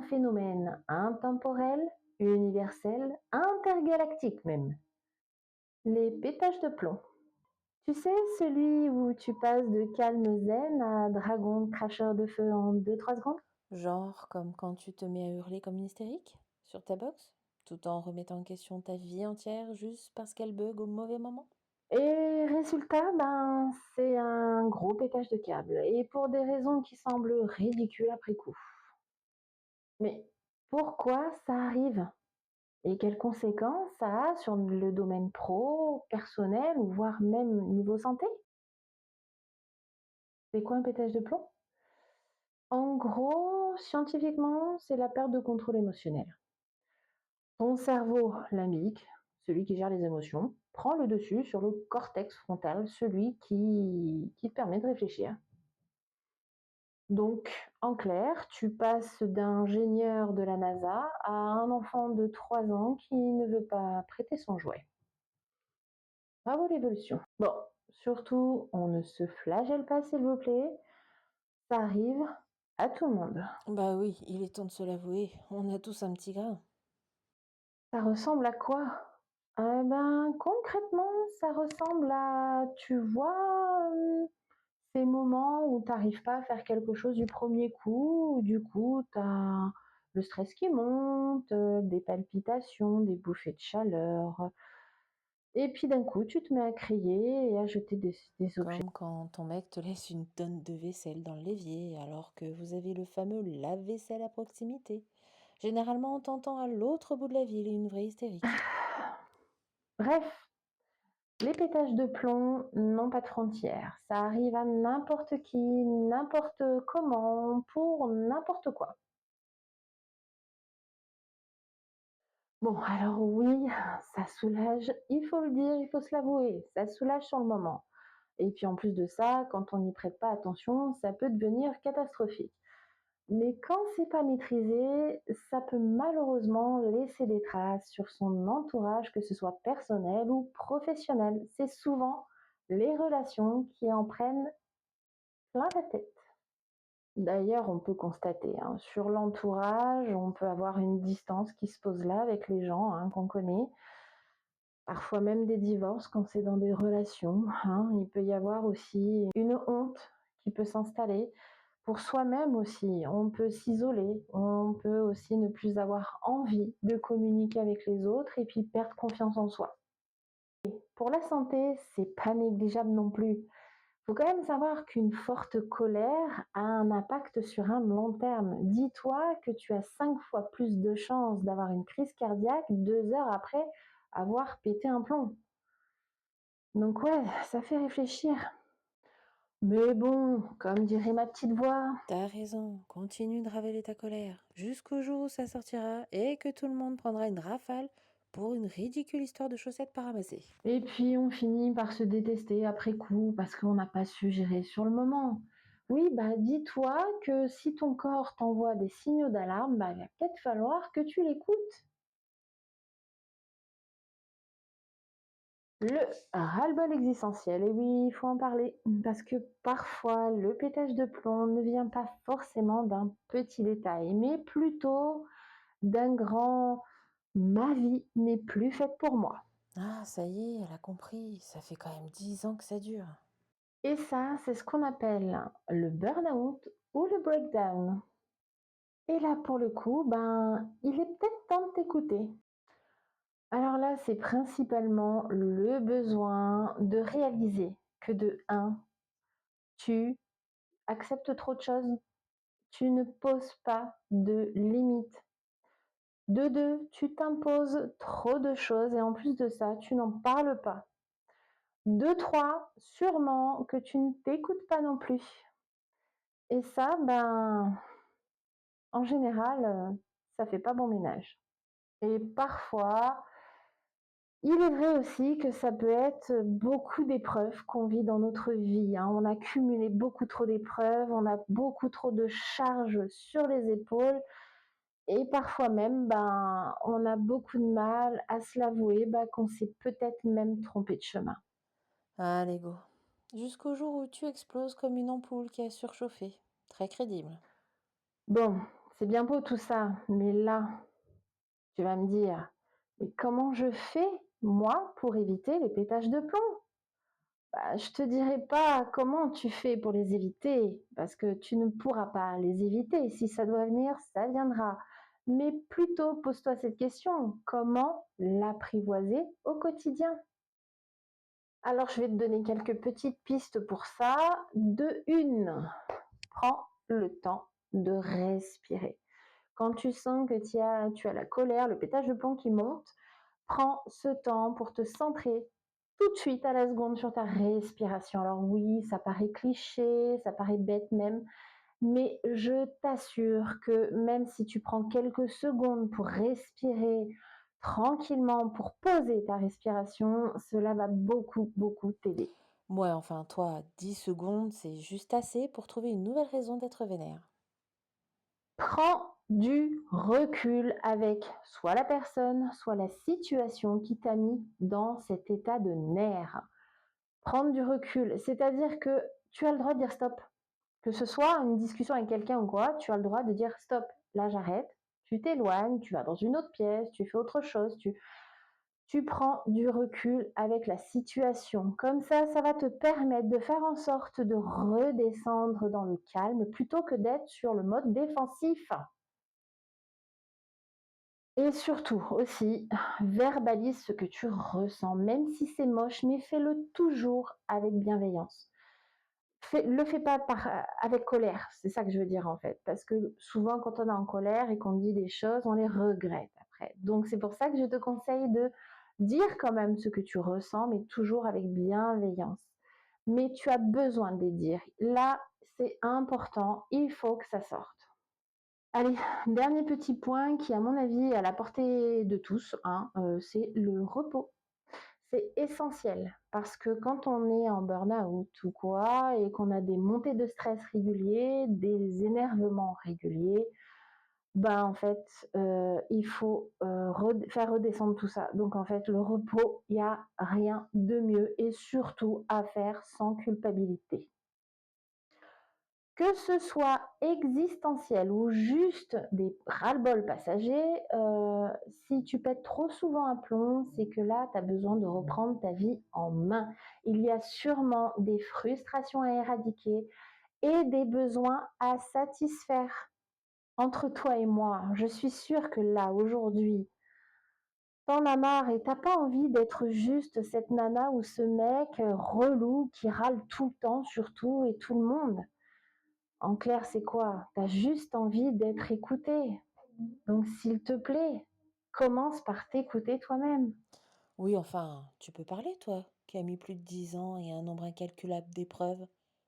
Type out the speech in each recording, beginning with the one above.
phénomène intemporel, universel, intergalactique même. Les pétages de plomb. Tu sais, celui où tu passes de calme zen à dragon cracheur de feu en 2-3 secondes? Genre comme quand tu te mets à hurler comme une hystérique sur ta box, tout en remettant en question ta vie entière juste parce qu'elle bug au mauvais moment? Et résultat, c'est un gros pétage de câble. Et pour des raisons qui semblent ridicules après coup. Mais pourquoi ça arrive? Et quelles conséquences ça a sur le domaine pro, personnel ou voire même niveau santé? C'est quoi un pétage de plomb? En gros, scientifiquement, c'est la perte de contrôle émotionnel. Ton cerveau limbique, celui qui gère les émotions, prend le dessus sur le cortex frontal, celui qui te permet de réfléchir. Donc, en clair, tu passes d'ingénieur de la NASA à un enfant de 3 ans qui ne veut pas prêter son jouet. Bravo l'évolution. Bon, surtout, on ne se flagelle pas s'il vous plaît, ça arrive à tout le monde. Bah oui, il est temps de se l'avouer, on a tous un petit grain. Ça ressemble à quoi? Concrètement, ça ressemble à, tu vois, ces moments où tu n'arrives pas à faire quelque chose du premier coup, où du coup, tu as le stress qui monte, des palpitations, des bouffées de chaleur. Et puis d'un coup, tu te mets à crier et à jeter des objets. Comme quand ton mec te laisse une tonne de vaisselle dans l'évier alors que vous avez le fameux lave-vaisselle à proximité. Généralement, on t'entend à l'autre bout de la ville, une vraie hystérique. Bref, les pétages de plomb n'ont pas de frontières. Ça arrive à n'importe qui, n'importe comment, pour n'importe quoi. Bon, alors oui, ça soulage, il faut le dire, il faut se l'avouer, ça soulage sur le moment. Et puis en plus de ça, quand on n'y prête pas attention, ça peut devenir catastrophique. Mais quand c'est pas maîtrisé, ça peut malheureusement laisser des traces sur son entourage, que ce soit personnel ou professionnel. C'est souvent les relations qui en prennent plein la tête. D'ailleurs, on peut constater, sur l'entourage, on peut avoir une distance qui se pose là avec les gens qu'on connaît. Parfois même des divorces quand c'est dans des relations. Il peut y avoir aussi une honte qui peut s'installer. Pour soi-même aussi, on peut s'isoler, on peut aussi ne plus avoir envie de communiquer avec les autres et puis perdre confiance en soi. Pour la santé, c'est pas négligeable non plus. Faut quand même savoir qu'une forte colère a un impact sur un long terme. Dis-toi que tu as 5 fois plus de chances d'avoir une crise cardiaque 2 heures après avoir pété un plomb. Donc ouais, ça fait réfléchir. Mais bon, comme dirait ma petite voix. T'as raison, continue de raveler ta colère, jusqu'au jour où ça sortira et que tout le monde prendra une rafale pour une ridicule histoire de chaussettes pas ramassées. Et puis on finit par se détester après coup parce qu'on n'a pas su gérer sur le moment. Oui, dis-toi que si ton corps t'envoie des signaux d'alarme, il va peut-être falloir que tu l'écoutes. Le ras-le-bol existentiel, et oui, il faut en parler, parce que parfois le pétage de plomb ne vient pas forcément d'un petit détail, mais plutôt d'un grand «ma vie n'est plus faite pour moi». Ah, ça y est, elle a compris, ça fait quand même 10 ans que ça dure. Et ça, c'est ce qu'on appelle le burn-out ou le breakdown. Et là, pour le coup, il est peut-être temps de t'écouter. Alors là, c'est principalement le besoin de réaliser que de un, tu acceptes trop de choses, tu ne poses pas de limites. De deux, tu t'imposes trop de choses et en plus de ça, tu n'en parles pas. De trois, sûrement que tu ne t'écoutes pas non plus. Et ça, en général, ça fait pas bon ménage. Et parfois, il est vrai aussi que ça peut être beaucoup d'épreuves qu'on vit dans notre vie. On a cumulé beaucoup trop d'épreuves, on a beaucoup trop de charges sur les épaules et parfois même, on a beaucoup de mal à se l'avouer qu'on s'est peut-être même trompé de chemin. Ah, l'ego. Jusqu'au jour où tu exploses comme une ampoule qui a surchauffé. Très crédible. Bon, C'est bien beau tout ça, mais là, tu vas me dire, mais comment je fais, moi, pour éviter les pétages de plomb? Bah, je te dirai pas comment tu fais pour les éviter, parce que tu ne pourras pas les éviter. Si ça doit venir, ça viendra. Mais plutôt pose-toi cette question, comment l'apprivoiser au quotidien? Alors, je vais te donner quelques petites pistes pour ça. De une, prends le temps de respirer. Quand tu sens que tu as la colère, le pétage de plomb qui monte, prends ce temps pour te centrer tout de suite à la seconde sur ta respiration. Alors oui, ça paraît cliché, ça paraît bête même, mais je t'assure que même si tu prends quelques secondes pour respirer tranquillement, pour poser ta respiration, cela va beaucoup, beaucoup t'aider. Ouais, enfin, toi, 10 secondes, c'est juste assez pour trouver une nouvelle raison d'être vénère. Prends du recul avec soit la personne, soit la situation qui t'a mis dans cet état de nerfs. Prendre du recul, c'est-à-dire que tu as le droit de dire stop. Que ce soit une discussion avec quelqu'un ou quoi, tu as le droit de dire stop, là j'arrête, tu t'éloignes, tu vas dans une autre pièce, tu fais autre chose, tu prends du recul avec la situation. Comme ça va te permettre de faire en sorte de redescendre dans le calme plutôt que d'être sur le mode défensif. Et surtout aussi, verbalise ce que tu ressens, même si c'est moche, mais fais-le toujours avec bienveillance. Le fais pas avec colère, c'est ça que je veux dire en fait. Parce que souvent, quand on est en colère et qu'on dit des choses, on les regrette après. Donc, c'est pour ça que je te conseille de dire quand même ce que tu ressens, mais toujours avec bienveillance. Mais tu as besoin de les dire. Là, c'est important, il faut que ça sorte. Allez, dernier petit point qui, à mon avis, est à la portée de tous, hein, c'est le repos. C'est essentiel parce que quand on est en burn-out ou quoi et qu'on a des montées de stress réguliers, des énervements réguliers, ben en fait, il faut faire redescendre tout ça. Donc en fait, le repos, il n'y a rien de mieux et surtout à faire sans culpabilité. Que ce soit existentiel ou juste des ras-le-bol passagers, si tu pètes trop souvent un plomb, c'est que là, tu as besoin de reprendre ta vie en main. Il y a sûrement des frustrations à éradiquer et des besoins à satisfaire. Entre toi et moi, je suis sûre que là, aujourd'hui, t'en as marre et t'as pas envie d'être juste cette nana ou ce mec relou qui râle tout le temps sur tout et tout le monde. En clair, c'est quoi? Tu as juste envie d'être écouté. Donc, s'il te plaît, commence par t'écouter toi-même. Oui, enfin, tu peux parler, toi, qui as mis plus de 10 ans et un nombre incalculable d'épreuves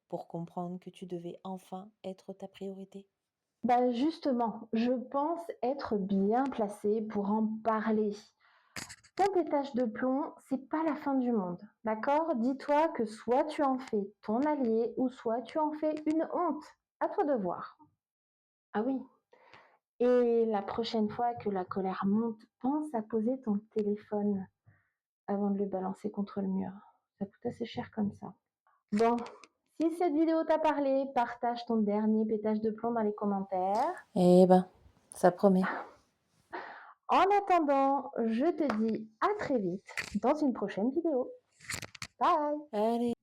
pour comprendre que tu devais enfin être ta priorité. Bah justement, je pense être bien placée pour en parler. Ton pétage de plomb, c'est pas la fin du monde, d'accord? Dis-toi que soit tu en fais ton allié ou soit tu en fais une honte. À toi de voir. Ah oui. Et la prochaine fois que la colère monte, pense à poser ton téléphone avant de le balancer contre le mur. Ça coûte assez cher comme ça. Bon, si cette vidéo t'a parlé, partage ton dernier pétage de plomb dans les commentaires. Eh ben, ça promet. En attendant, je te dis à très vite dans une prochaine vidéo. Bye! Allez.